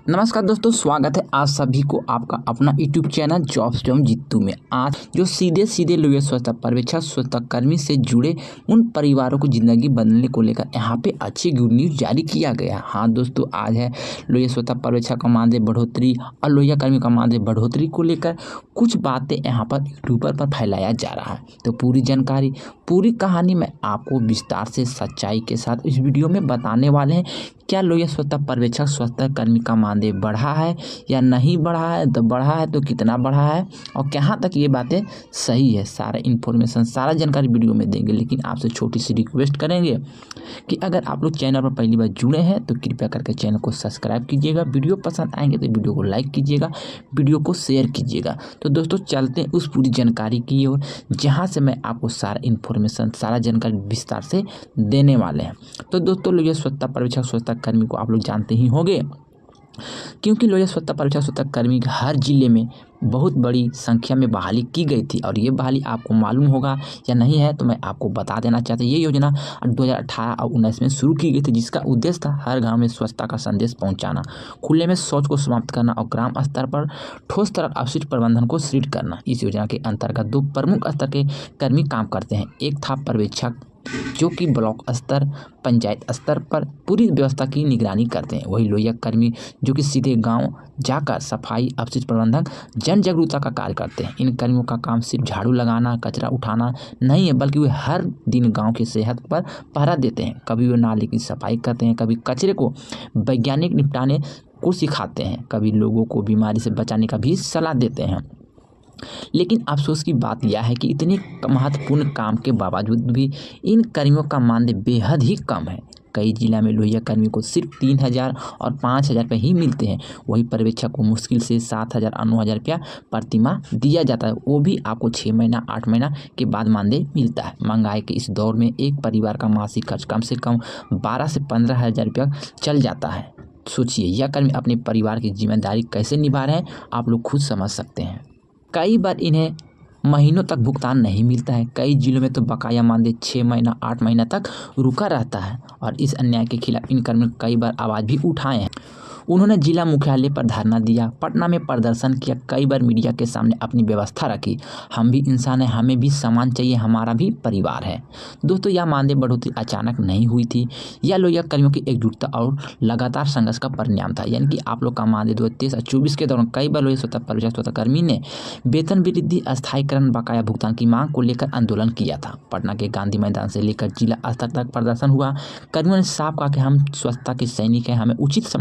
नमस्कार दोस्तों, स्वागत है आप सभी को आपका अपना यूट्यूब चैनल जॉब्स एवं जीतू में। आज जो सीधे लोहिया स्वच्छता पर्यवेक्षक स्वच्छता कर्मी से जुड़े उन परिवारों को ज़िंदगी बदलने को लेकर यहाँ पे अच्छी गुड न्यूज़ जारी किया गया। हाँ दोस्तों, आज है लोहिया स्वच्छता पर्यवेक्षक का मानदेय बढ़ोतरी और लोहिया कर्मी का मानदेय बढ़ोतरी को लेकर कुछ बातें यहाँ पर यूट्यूबर पर फैलाया जा रहा है। तो पूरी जानकारी, पूरी कहानी मैं आपको विस्तार से सच्चाई के साथ इस वीडियो में बताने वाले हैं। क्या लोहिया स्वच्छता पर्यवेक्षक स्वच्छता कर्मी का मानदेय बढ़ा है या नहीं बढ़ा है, तो बढ़ा है तो कितना बढ़ा है और कहाँ तक ये बातें सही है, सारा इन्फॉर्मेशन, सारा जानकारी वीडियो में देंगे। लेकिन आपसे छोटी सी रिक्वेस्ट करेंगे कि अगर आप लोग चैनल पर पहली बार जुड़े हैं तो कृपया करके चैनल को सब्सक्राइब कीजिएगा। वीडियो पसंद आएंगे तो वीडियो को लाइक कीजिएगा, वीडियो को शेयर कीजिएगा। तो दोस्तों चलते हैं उस पूरी जानकारी की ओर जहाँ से मैं आपको सारा इन्फॉर्मेशन, सारा जानकारी विस्तार से देने वाले हैं। तो दोस्तों लोहिया स्वच्छता पर्यवेक्षक स्वच्छता कर्मी को आप लोग जानते ही होंगे, क्योंकि लोहिया स्वच्छता पर्यवेक्षक स्वच्छता कर्मी हर जिले में बहुत बड़ी संख्या में बहाली की गई थी। और ये बहाली आपको मालूम होगा या नहीं है तो मैं आपको बता देना चाहता हूँ। ये योजना 2018 और 19 में शुरू की गई थी, जिसका उद्देश्य था हर गांव में स्वच्छता का संदेश पहुंचाना, खुले में शौच को समाप्त करना और ग्राम स्तर पर ठोस तरल अपशिष्ट प्रबंधन को सुदृढ़ करना। इस योजना के अंतर्गत दो प्रमुख स्तर के कर्मी काम करते हैं। एक था पर्यवेक्षक, जो कि ब्लॉक स्तर, पंचायत स्तर पर पूरी व्यवस्था की निगरानी करते हैं। वही लोहिया कर्मी जो कि सीधे गांव जाकर सफाई, अपशिष्ट प्रबंधन, जन जागरूकता का कार्य करते हैं। इन कर्मियों का काम सिर्फ झाड़ू लगाना, कचरा उठाना नहीं है, बल्कि वे हर दिन गांव की सेहत पर पहरा देते हैं। कभी वे नाले की सफाई करते हैं, कभी कचरे को वैज्ञानिक निपटाने को सिखाते हैं, कभी लोगों को बीमारी से बचाने का भी सलाह देते हैं। लेकिन अफसोस की बात यह है कि इतने महत्वपूर्ण काम के बावजूद भी इन कर्मियों का मानदेय बेहद ही कम है। कई जिला में लोहिया कर्मी को सिर्फ 3,000 और 5,000 रुपये ही मिलते हैं। वही पर्यवेक्षक को मुश्किल से 7,000 और 9,000 रुपया प्रतिमाह दिया जाता है। वो भी आपको 6 महीना 8 महीना के बाद मानदेय मिलता है। महंगाई के इस दौर में एक परिवार का मासिक खर्च कम से कम 12 से 15,000 रुपया चल जाता है। सोचिए यह कर्मी अपने परिवार की जिम्मेदारी कैसे निभा रहे हैं, आप लोग खुद समझ सकते हैं। कई बार इन्हें महीनों तक भुगतान नहीं मिलता है। कई जिलों में तो बकाया मानदेय 6 महीना 8 महीना तक रुका रहता है। और इस अन्याय के खिलाफ इन कर्मियों ने कई बार आवाज़ भी उठाए हैं। उन्होंने जिला मुख्यालय पर धरना दिया, पटना में प्रदर्शन किया, कई बार मीडिया के सामने अपनी व्यवस्था रखी। हम भी इंसान हैं, हमें भी सम्मान चाहिए, हमारा भी परिवार है। दोस्तों यह मानदेय बढ़ोतरी अचानक नहीं हुई थी, यह लोहिया कर्मियों की एकजुटता और लगातार संघर्ष का परिणाम था। यानी कि आप लोग का मानदेय 2023 और 24 के दौरान कई बार लोहिया स्वच्छता पर्यवेक्षक स्वच्छता कर्मी ने वेतन वृद्धि, अस्थायीकरण, बकाया भुगतान की मांग को लेकर आंदोलन किया था। पटना के गांधी मैदान से लेकर जिला स्तर तक प्रदर्शन हुआ। कर्मियों ने साफ कहा कि हम स्वच्छता के सैनिक हैं, हमें उचित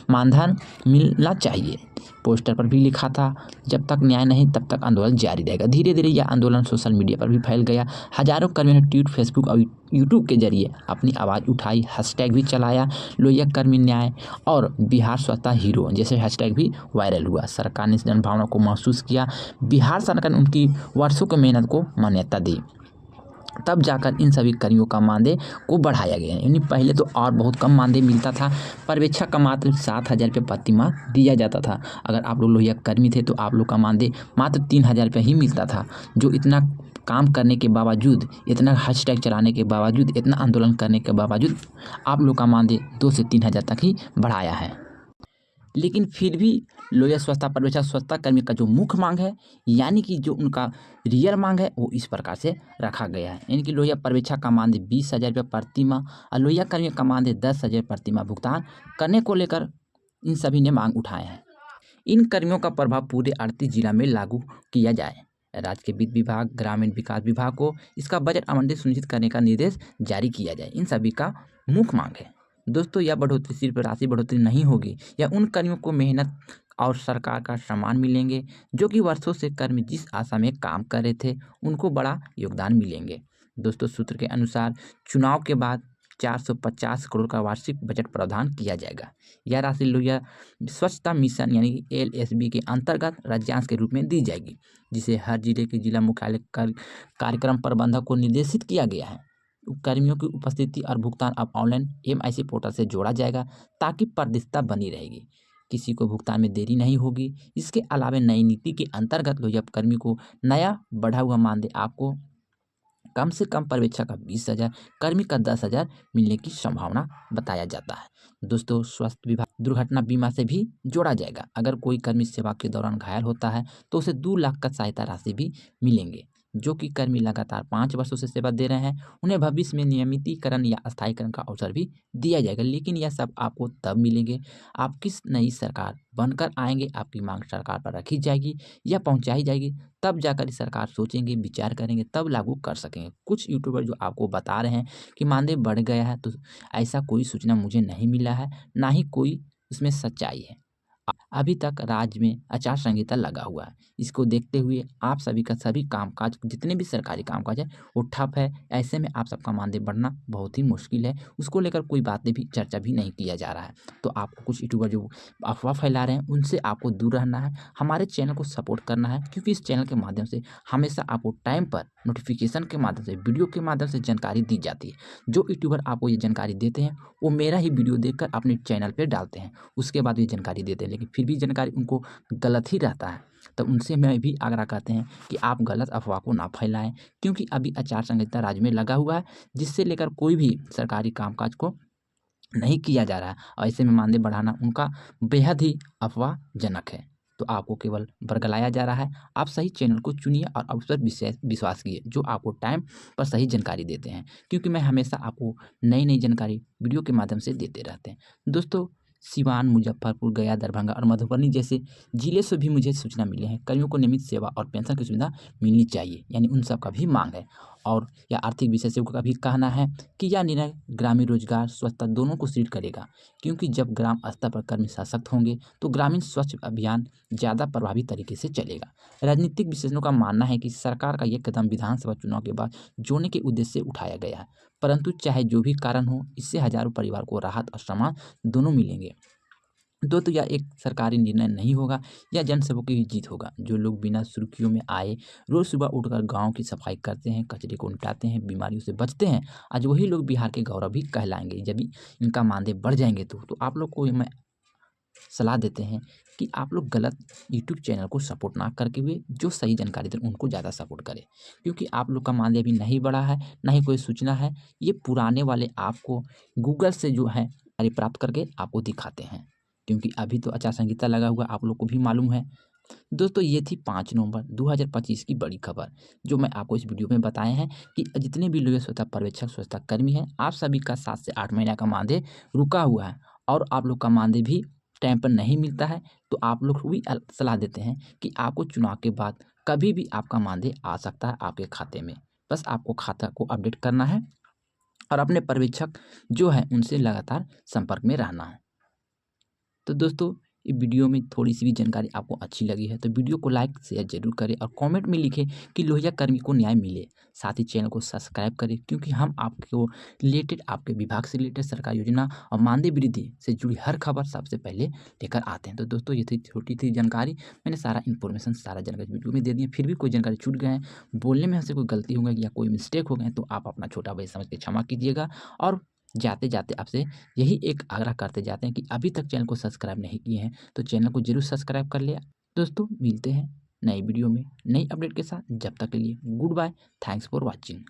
मानधन मिलना चाहिए। पोस्टर पर भी लिखा था, जब तक न्याय नहीं तब तक आंदोलन जारी रहेगा। धीरे धीरे यह आंदोलन सोशल मीडिया पर भी फैल गया। हजारों कर्मियों ने ट्वीट, फेसबुक और यूट्यूब के जरिए अपनी आवाज़ उठाई, हैशटैग भी चलाया, लोहिया कर्मी न्याय और बिहार स्वच्छता हीरो जैसे हैशटैग भी वायरल हुआ। सरकार ने इस जनभावना को महसूस किया। बिहार सरकार ने उनकी वर्षों की मेहनत को मान्यता दी। तब जाकर इन सभी कर्मियों का मानदेय को बढ़ाया गया। यानी पहले तो और बहुत कम मानदेय मिलता था। पर्यवेक्षक का मात्र 7,000 रुपये प्रतिमाह दिया जाता था। अगर आप लोग लोहिया कर्मी थे तो आप लोग का मानदेय मात्र 3,000 रुपये ही मिलता था। जो इतना काम करने के बावजूद, इतना हैशटैग चलाने के बावजूद, इतना आंदोलन करने के बावजूद आप लोग का मानदेय 2 से 3,000 तक ही बढ़ाया है। लेकिन फिर भी लोहिया स्वच्छता पर्यवेक्षक स्वच्छता कर्मी का जो मुख्य मांग है, यानी कि जो उनका रियल मांग है, वो इस प्रकार से रखा गया है। यानी कि लोहिया पर्यवेक्षक का मानदेय 20,000 रुपये प्रतिमाह और लोहिया कर्मी का मानदेय 10,000 प्रतिमाह भुगतान करने को लेकर इन सभी ने मांग उठाए हैं। इन कर्मियों का प्रभाव पूरे 38 जिला में लागू किया जाए। राज्य के वित्त विभाग, ग्रामीण विकास विभाग को इसका बजट आवंटन सुनिश्चित करने का निर्देश जारी किया जाए। इन सभी का मुख्य मांग है। दोस्तों यह बढ़ोतरी सिर्फ राशि बढ़ोतरी नहीं होगी, यह उन कर्मियों को मेहनत और सरकार का सम्मान मिलेंगे, जो कि वर्षों से कर्मी जिस आशा में काम कर रहे थे उनको बड़ा योगदान मिलेंगे। दोस्तों सूत्र के अनुसार चुनाव के बाद 450 करोड़ का वार्षिक बजट प्रावधान किया जाएगा। यह राशि लोहिया स्वच्छता मिशन यानी कि LSB के अंतर्गत राज्यांश के रूप में दी जाएगी, जिसे हर जिले के जिला मुख्यालय कार्यक्रम प्रबंधक को निर्देशित किया गया है। कर्मियों की उपस्थिति और भुगतान अब ऑनलाइन MIC पोर्टल से जोड़ा जाएगा, ताकि पारदर्शिता बनी रहेगी, किसी को भुगतान में देरी नहीं होगी। इसके अलावा नई नीति के अंतर्गत लोहिया कर्मी को नया बढ़ा हुआ मानदेय आपको कम से कम पर्यवेक्षक का 20,000, कर्मी का 10,000 मिलने की संभावना बताया जाता है। दोस्तों, स्वास्थ्य विभाग दुर्घटना बीमा से भी जोड़ा जाएगा। अगर कोई कर्मी सेवा के दौरान घायल होता है तो उसे 2 लाख का सहायता राशि भी मिलेंगे। जो कि कर्मी लगातार 5 वर्षों से सेवा दे रहे हैं, उन्हें भविष्य में नियमितीकरण या स्थायीकरण का अवसर भी दिया जाएगा। लेकिन यह सब आपको तब मिलेंगे आप किस नई सरकार बनकर आएंगे, आपकी मांग सरकार पर रखी जाएगी या पहुंचाई जाएगी, तब जाकर सरकार सोचेंगे, विचार करेंगे, तब लागू कर सकेंगे। कुछ यूट्यूबर जो आपको बता रहे हैं कि मानदेय बढ़ गया है, तो ऐसा कोई सूचना मुझे नहीं मिला है, ना ही कोई उसमें सच्चाई है। अभी तक राज्य में आचार संहिता लगा हुआ है। इसको देखते हुए आप सभी का सभी कामकाज, जितने भी सरकारी कामकाज है, वो ठप है। ऐसे में आप सबका मानदेय बढ़ना बहुत ही मुश्किल है। उसको लेकर कोई बातें भी, चर्चा भी नहीं किया जा रहा है। तो आपको कुछ यूट्यूबर जो अफवाह फैला रहे हैं, उनसे आपको दूर रहना है। हमारे चैनल को सपोर्ट करना है, क्योंकि इस चैनल के माध्यम से हमेशा आपको टाइम पर नोटिफिकेशन के माध्यम से, वीडियो के माध्यम से जानकारी दी जाती है। जो यूट्यूबर आपको ये जानकारी देते हैं, वो मेरा ही वीडियो देखकर अपने चैनल पर डालते हैं, उसके बाद ये जानकारी देते हैं, लेकिन फिर भी जानकारी उनको गलत ही रहता है। तो उनसे मैं भी आग्रह करते हैं कि आप गलत अफवाह को ना फैलाएं, क्योंकि अभी आचार संहिता राज्य में लगा हुआ है, जिससे लेकर कोई भी सरकारी कामकाज को नहीं किया जा रहा है। और ऐसे में मानदेय बढ़ाना उनका बेहद ही अफवाहजनक है। तो आपको केवल बरगलाया जा रहा है। आप सही चैनल को चुनिए और उस पर विश्वास कीजिए, जो आपको टाइम पर सही जानकारी देते हैं, क्योंकि मैं हमेशा आपको नई नई जानकारी वीडियो के माध्यम से देते रहते हैं। दोस्तों, सिवान, मुजफ्फरपुर, गया, दरभंगा और मधुबनी जैसे जिले से भी मुझे सूचना मिली है, कर्मियों को नियमित सेवा और पेंशन की सुविधा मिलनी चाहिए, यानी उन सब का भी मांग है। और या आर्थिक विशेषज्ञों का भी कहना है कि यह निर्णय ग्रामीण रोजगार, स्वच्छता दोनों को सुदृढ़ करेगा, क्योंकि जब ग्राम स्तर पर कर्मी सशक्त होंगे तो ग्रामीण स्वच्छ अभियान ज़्यादा प्रभावी तरीके से चलेगा। राजनीतिक विशेषज्ञों का मानना है कि सरकार का यह कदम विधानसभा चुनाव के बाद जोड़ने के उद्देश्य से उठाया गया है, परंतु चाहे जो भी कारण हो, इससे हजारों परिवार को राहत और सम्मान दोनों मिलेंगे। तो यह एक सरकारी निर्णय नहीं होगा, यह जनसेवकों की ही जीत होगा। जो लोग बिना सुर्खियों में आए रोज़ सुबह उठकर गाँव की सफाई करते हैं, कचरे को निपटाते हैं, बीमारियों से बचते हैं, आज वही लोग बिहार के गौरव भी कहलाएंगे। जब इनका मानदेय बढ़ जाएंगे तो आप लोग को मैं सलाह देते हैं कि आप लोग गलत यूट्यूब चैनल को सपोर्ट ना करके हुए जो सही जानकारी दें उनको ज़्यादा सपोर्ट करें, क्योंकि आप लोग का मानदेय अभी नहीं बढ़ा है, ना ही कोई सूचना है। ये पुराने वाले आपको गूगल से जो है जानकारी प्राप्त करके आपको दिखाते हैं, क्योंकि अभी तो आचार संहिता लगा हुआ, आप लोग को भी मालूम है। दोस्तों, ये थी 5 नवंबर 2025 की बड़ी खबर, जो मैं आपको इस वीडियो में बताए हैं कि जितने भी लोग स्वच्छता पर्यवेक्षक, स्वच्छता कर्मी हैं, आप सभी का 7 से 8 महीने का मानदेय रुका हुआ है और आप लोग का मानदेय भी टाइम पर नहीं मिलता है। तो आप लोग को भी सलाह देते हैं कि आपको चुनाव के बाद कभी भी आपका मानदेय आ सकता है आपके खाते में। बस आपको खाता को अपडेट करना है और अपने पर्यवेक्षक जो है उनसे लगातार संपर्क में रहना है। तो दोस्तों, ये वीडियो में थोड़ी-सी भी जानकारी आपको अच्छी लगी है तो वीडियो को लाइक, शेयर ज़रूर करें और कमेंट में लिखें कि लोहिया कर्मी को न्याय मिले। साथ ही चैनल को सब्सक्राइब करें, क्योंकि हम आपको रिलेटेड, आपके विभाग से रिलेटेड सरकारी योजना और मानदेय वृद्धि से जुड़ी हर खबर सबसे पहले लेकर आते हैं। तो दोस्तों, ये थी छोटी-सी जानकारी, मैंने सारा इन्फॉर्मेशन, सारा जानकारी वीडियो में दे दिया। फिर भी कोई जानकारी छूट गए हैं, बोलने में हमसे कोई गलती हो गई या कोई मिस्टेक हो गए तो आप अपना छोटा भाई समझ के क्षमा कीजिएगा। और जाते-जाते आपसे यही एक आग्रह करते जाते हैं कि अभी तक चैनल को सब्सक्राइब नहीं किए हैं तो चैनल को ज़रूर सब्सक्राइब कर लिया। दोस्तों, मिलते हैं नई वीडियो में नई अपडेट के साथ। जब तक के लिए goodbye, thanks for watching.